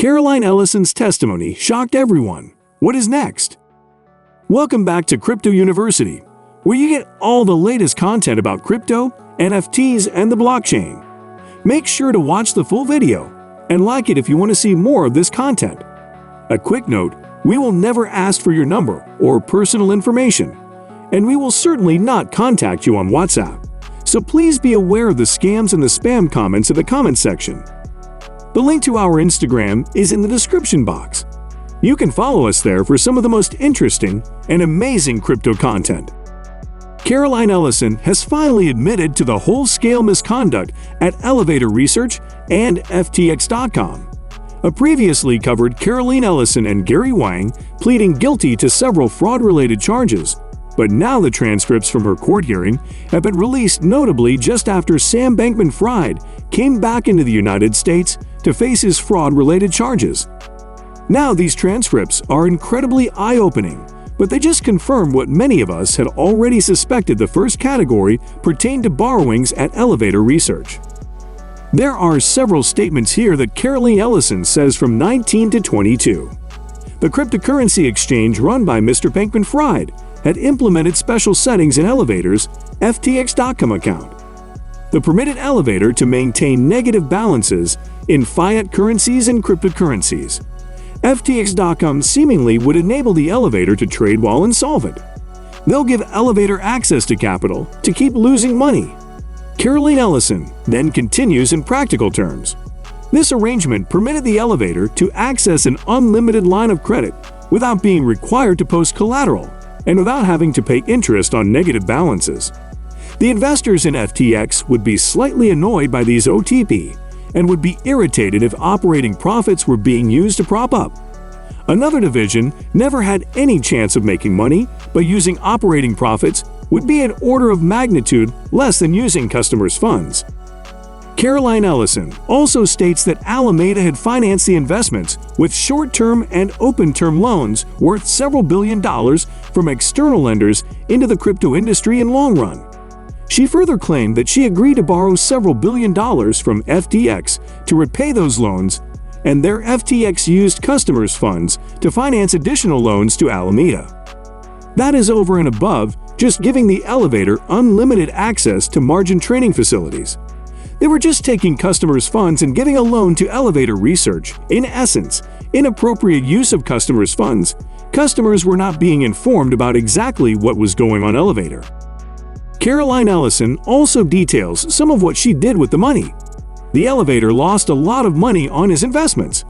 Caroline Ellison's testimony shocked everyone. What is next? Welcome back to Crypto University, where you get all the latest content about crypto, NFTs, and the blockchain. Make sure to watch the full video and like it if you want to see more of this content. A quick note, we will never ask for your number or personal information, and we will certainly not contact you on WhatsApp. So please be aware of the scams and the spam comments in the comment section. The link to our Instagram is in the description box. You can follow us there for some of the most interesting and amazing crypto content. Caroline Ellison has finally admitted to the whole-scale misconduct at Elevator Research and FTX.com. A previously covered Caroline Ellison and Gary Wang pleading guilty to several fraud-related charges, but now the transcripts from her court hearing have been released, notably just after Sam Bankman-Fried came back into the United States to face his fraud-related charges. Now these transcripts are incredibly eye-opening, but they just confirm what many of us had already suspected. The first category pertained to borrowings at Elevator Research. There are several statements here that Caroline Ellison says from 19 to 22. The cryptocurrency exchange run by Mr. Bankman-Fried had implemented special settings in Elevator's FTX.com account. The permitted Elevator to maintain negative balances in fiat currencies and cryptocurrencies. FTX.com seemingly would enable the Elevator to trade while insolvent. They'll give Elevator access to capital to keep losing money. Caroline Ellison then continues in practical terms. This arrangement permitted the Elevator to access an unlimited line of credit without being required to post collateral and without having to pay interest on negative balances. The investors in FTX would be slightly annoyed by these OTP and would be irritated if operating profits were being used to prop up. Another division never had any chance of making money, but using operating profits would be an order of magnitude less than using customers' funds. Caroline Ellison also states that Alameda had financed the investments with short-term and open-term loans worth several $billion from external lenders into the crypto industry in long run. She further claimed that she agreed to borrow several $billion from FTX to repay those loans, and their FTX used customers' funds to finance additional loans to Alameda. That is over and above just giving the Elevator unlimited access to margin trading facilities. They were just taking customers' funds and giving a loan to Elevator Research. In essence, inappropriate use of customers' funds. Customers were not being informed about exactly what was going on Elevator. Caroline Ellison also details some of what she did with the money. The Elevator lost a lot of money on his investments.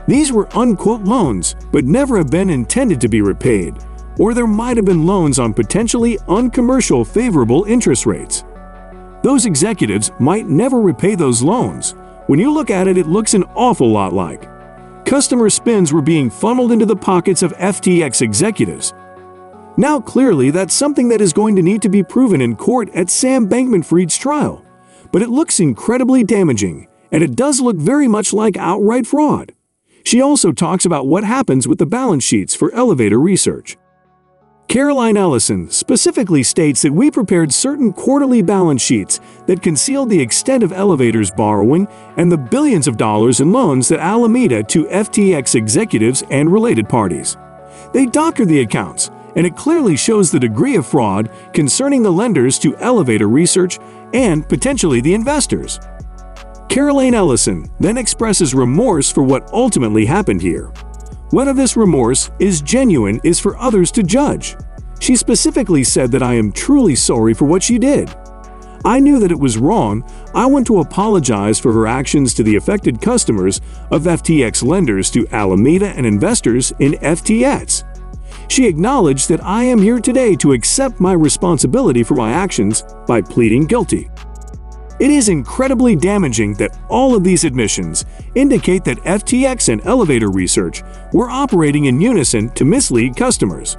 These were unquote loans, but never have been intended to be repaid, or there might have been loans on potentially uncommercial favorable interest rates. Those executives might never repay those loans. When you look at it, it looks an awful lot like customer spins were being funneled into the pockets of FTX executives. Now clearly that's something that is going to need to be proven in court at Sam Bankman-Fried's trial, but it looks incredibly damaging, and it does look very much like outright fraud. She also talks about what happens with the balance sheets for Elevator Research. Caroline Ellison specifically states that we prepared certain quarterly balance sheets that concealed the extent of Elevator's borrowing and the billions of dollars in loans that Alameda to FTX executives and related parties. They doctored the accounts, and it clearly shows the degree of fraud concerning the lenders to Elevator Research and potentially the investors. Caroline Ellison then expresses remorse for what ultimately happened here. Whether this remorse is genuine is for others to judge. She specifically said that I am truly sorry for what she did. I knew that it was wrong. I want to apologize for her actions to the affected customers of FTX lenders to Alameda and investors in FTX. She acknowledged that I am here today to accept my responsibility for my actions by pleading guilty. It is incredibly damaging that all of these admissions indicate that FTX and Elevator Research were operating in unison to mislead customers.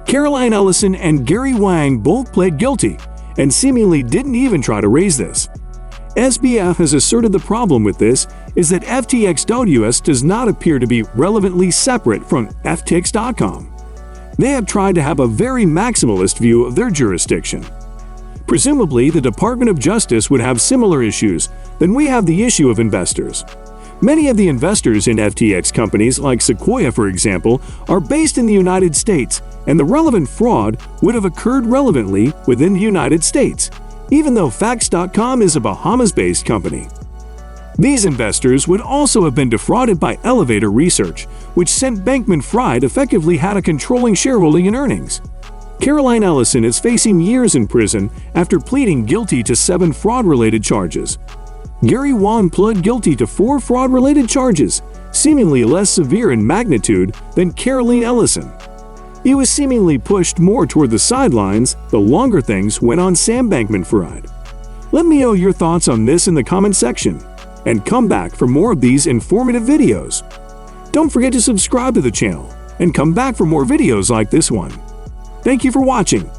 Caroline Ellison and Gary Wang both pled guilty and seemingly didn't even try to raise this. SBF has asserted the problem with this is that FTX.US does not appear to be relevantly separate from FTX.com. They have tried to have a very maximalist view of their jurisdiction. Presumably, the Department of Justice would have similar issues, then we have the issue of investors. Many of the investors in FTX companies like Sequoia, for example, are based in the United States, and the relevant fraud would have occurred relevantly within the United States, even though Facts.com is a Bahamas-based company. These investors would also have been defrauded by Elevator Research, which sent Bankman-Fried effectively had a controlling shareholding in earnings. Caroline Ellison is facing years in prison after pleading guilty to 7 fraud-related charges. Gary Wan pled guilty to 4 fraud-related charges, seemingly less severe in magnitude than Caroline Ellison. He was seemingly pushed more toward the sidelines the longer things went on Sam Bankman-Fried. Let me know your thoughts on this in the comment section, and come back for more of these informative videos. Don't forget to subscribe to the channel, and come back for more videos like this one. Thank you for watching.